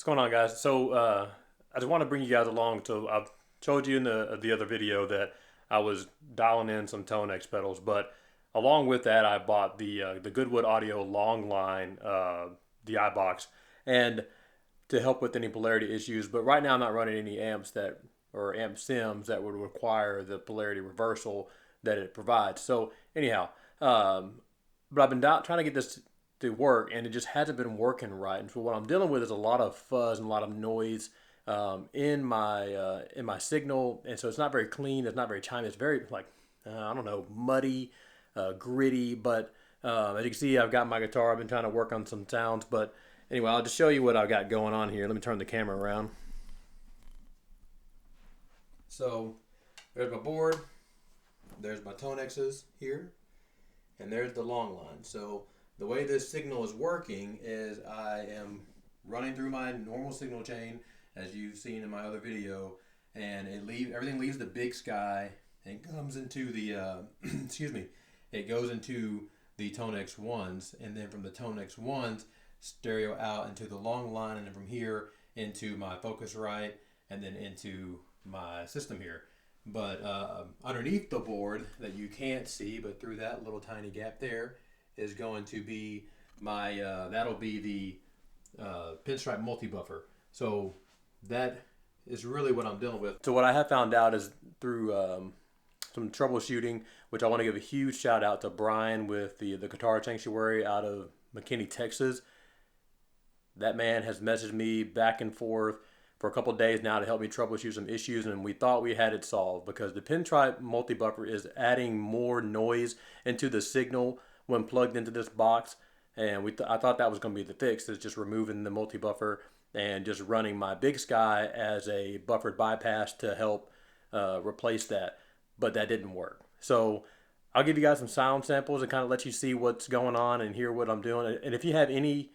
going on, guys? So I just want to bring you guys along. So I've showed you in the other video that I was dialing in some Tonex pedals, but along with that, I bought the Goodwood Audio LongLine DI box, and to help with any polarity issues. But right now, I'm not running any amps that or amp sims that would require the polarity reversal that it provides. So anyhow, but I've been trying to get this to work, and it just hasn't been working right. And so what I'm dealing with is a lot of fuzz and a lot of noise in my signal, and so it's not very clean. It's not very chimey. It's very like I don't know, muddy, gritty. But as you can see, I've got my guitar. I've been trying to work on some sounds, but anyway, I'll just show you what I've got going on here. Let me turn the camera around. So there's my board. There's my Tonexes here, and there's the LongLine. So the way this signal is working is I am running through my normal signal chain, as you've seen in my other video, and everything leaves the big sky and comes into the excuse me, it goes into the Tonex ones, and then from the Tonex ones stereo out into the LongLine, and then from here into my Focusrite, and then into my system here. But underneath the board that you can't see, but through that little tiny gap there, is going to be my that'll be the pinstripe multi-buffer. So that is really what I'm dealing with. So what I have found out is through some troubleshooting, which I want to give a huge shout out to Brian with the Guitar Sanctuary out of McKinney, Texas. That man has messaged me back and forth for a couple of days now to help me troubleshoot some issues, and we thought we had it solved because the pinstripe multi-buffer is adding more noise into the signal when plugged into this box, and I thought that was going to be the fix, is just removing the multi-buffer and just running my Big Sky as a buffered bypass to help replace that, but that didn't work. So I'll give you guys some sound samples and kind of let you see what's going on and hear what I'm doing. And if you have any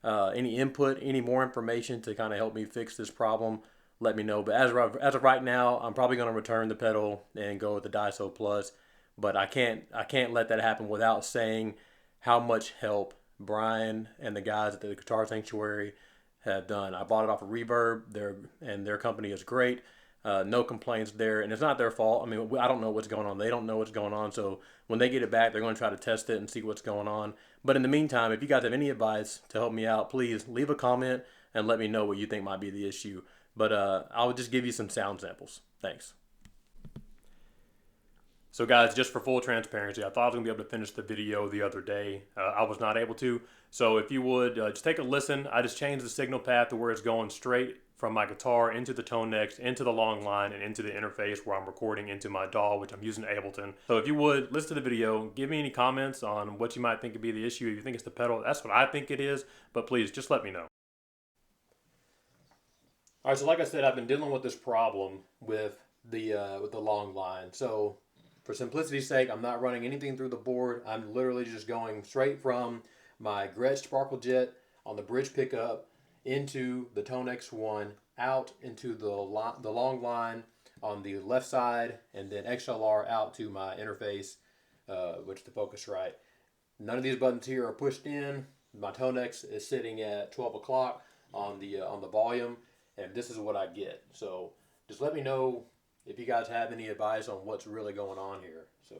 input, any more information to kind of help me fix this problem, let me know. But as of right now, I'm probably going to return the pedal and go with the Daiso Plus. But I can't let that happen without saying how much help Brian and the guys at the Guitar Sanctuary have done. I bought it off of Reverb. Their company is great. No complaints there, and it's not their fault. I mean, I don't know what's going on. They don't know what's going on. So when they get it back, they're going to try to test it and see what's going on. But in the meantime, if you guys have any advice to help me out, please leave a comment and let me know what you think might be the issue. But I'll just give you some sound samples. Thanks. So guys, just for full transparency, I thought I was going to be able to finish the video the other day. I was not able to. So if you would, just take a listen. I just changed the signal path to where it's going straight from my guitar into the Tonex, into the LongLine, and into the interface where I'm recording into my DAW, which I'm using Ableton. So if you would, listen to the video, give me any comments on what you might think would be the issue. If you think it's the pedal, that's what I think it is, but please, just let me know. All right, so like I said, I've been dealing with this problem with the LongLine. So for simplicity's sake, I'm not running anything through the board. I'm literally just going straight from my Gretsch Sparkle Jet on the bridge pickup into the Tonex One, out into the LongLine on the left side, and then XLR out to my interface, which is the Focusrite. None of these buttons here are pushed in. My Tonex is sitting at 12 o'clock on the volume, and this is what I get. So just let me know if you guys have any advice on what's really going on here. So.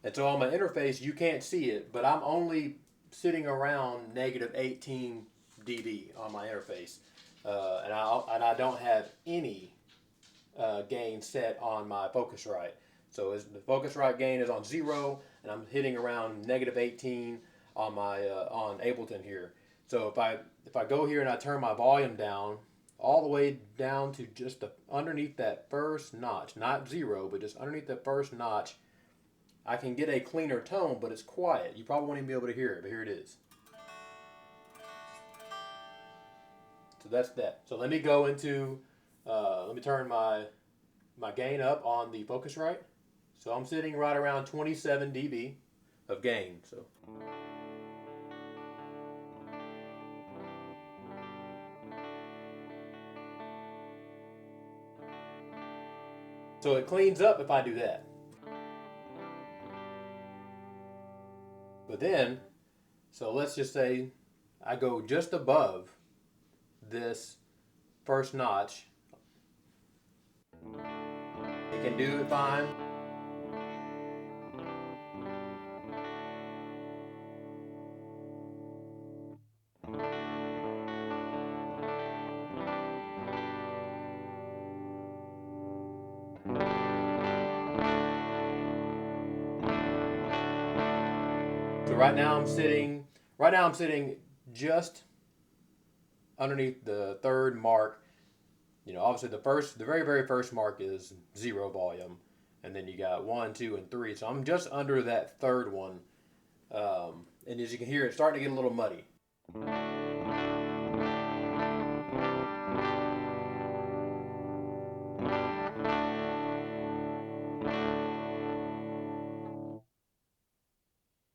And so on my interface, you can't see it, but I'm only sitting around -18 dB on my interface. And I don't have any gain set on my Focusrite. So the Focusrite gain is on 0, and I'm hitting around -18 on my on Ableton here. So if I go here and I turn my volume down all the way down to just underneath that first notch, not 0, but just underneath the first notch, I can get a cleaner tone, but it's quiet. You probably won't even be able to hear it, but here it is. So that's that. So let me go into, let me turn my gain up on the Focusrite. So I'm sitting right around 27 dB of gain. So. So it cleans up if I do that. But then, so let's just say I go just above this first notch. It can do it fine. So right now I'm sitting just underneath the third mark. You know, obviously the very, very first mark is 0 volume, and then you got 1, 2, and 3. So I'm just under that third one, and as you can hear, it's starting to get a little muddy.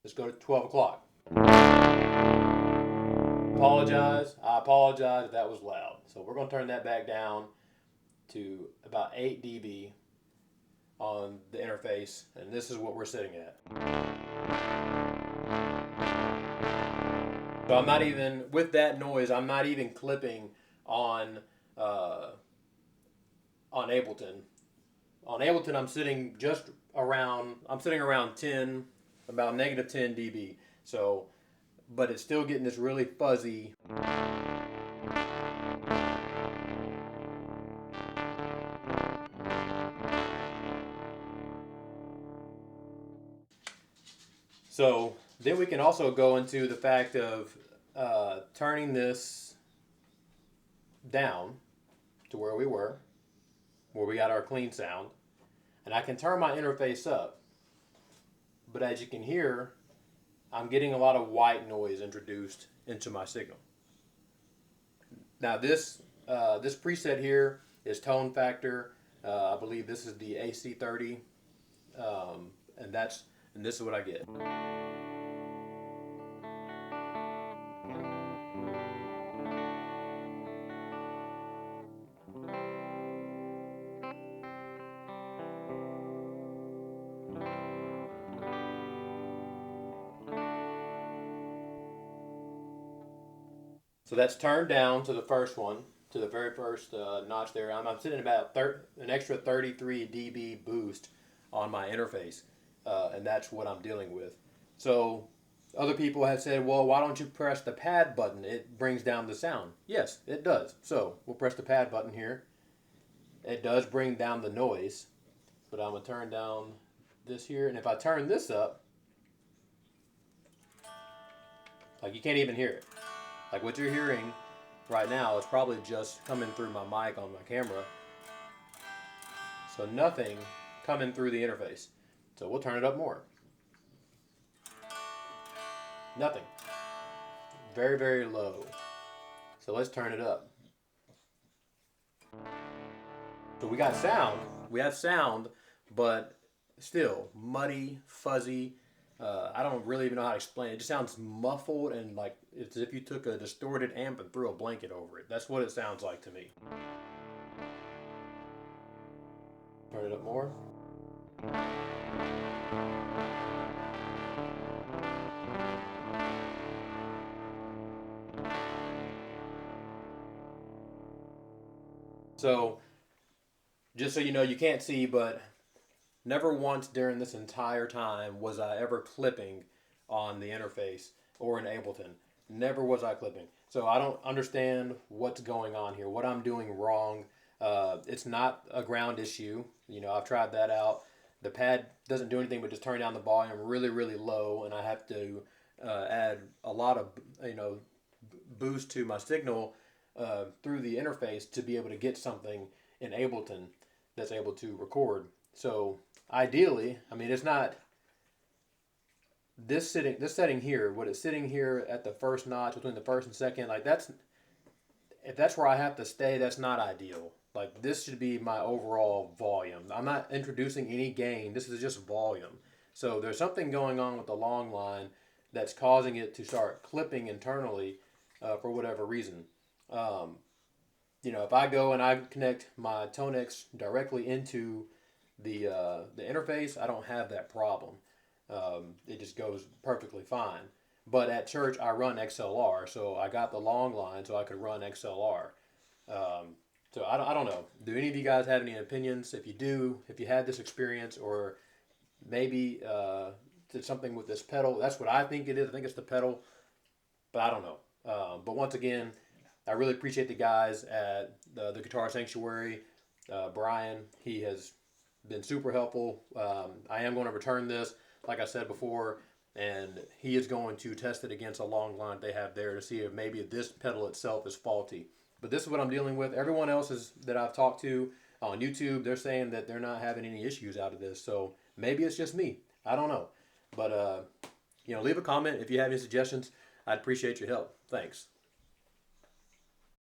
Let's go to 12 o'clock. I apologize if that was loud. So we're going to turn that back down to about 8 dB on the interface, and this is what we're sitting at. So I'm not even, with that noise, I'm not even clipping on Ableton. On Ableton, I'm sitting around 10, about negative 10 dB. So, but it's still getting this really fuzzy. So then we can also go into the fact of turning this down to where we were, where we got our clean sound, and I can turn my interface up. But as you can hear, I'm getting a lot of white noise introduced into my signal. Now this preset here is tone factor. I believe this is the AC30, and this is what I get. So that's turned down to the first one, to the very first notch there. I'm sitting about an extra 33 dB boost on my interface, and that's what I'm dealing with. So other people have said, well, why don't you press the pad button? It brings down the sound. Yes, it does. So we'll press the pad button here. It does bring down the noise, but I'm going to turn down this here, and if I turn this up, like you can't even hear it. Like what you're hearing right now is probably just coming through my mic on my camera. So nothing coming through the interface. So we'll turn it up more. Nothing. Very, very low. So let's turn it up. So we got sound. We have sound, but still muddy, fuzzy. I don't really even know how to explain it. It just sounds muffled and like it's as if you took a distorted amp and threw a blanket over it. That's what it sounds like to me. Turn it up more. So, just so you know, you can't see, but never once during this entire time was I ever clipping on the interface or in Ableton. Never was I clipping. So I don't understand what's going on here, what I'm doing wrong. It's not a ground issue. You know, I've tried that out. The pad doesn't do anything but just turn down the volume really, really low, and I have to add a lot of, boost to my signal through the interface to be able to get something in Ableton that's able to record. So ideally, I mean, it's not this setting here, what it's sitting here at the first notch between the first and second, like if that's where I have to stay, that's not ideal. Like this should be my overall volume. I'm not introducing any gain. This is just volume. So there's something going on with the LongLine that's causing it to start clipping internally for whatever reason. If I go and I connect my Tonex directly into The interface, I don't have that problem. It just goes perfectly fine. But at church, I run XLR, so I got the long line so I could run XLR. So I don't know. Do any of you guys have any opinions? If you do, if you had this experience, or maybe did something with this pedal, that's what I think it is. I think it's the pedal, but I don't know. But once again, I really appreciate the guys at the Guitar Sanctuary. Brian, he has been super helpful. I am going to return this, like I said before, and he is going to test it against a long line they have there to see if maybe this pedal itself is faulty. But this is what I'm dealing with. Everyone else that I've talked to on YouTube, they're saying that they're not having any issues out of this. So maybe it's just me. I don't know. But, leave a comment if you have any suggestions. I'd appreciate your help. Thanks.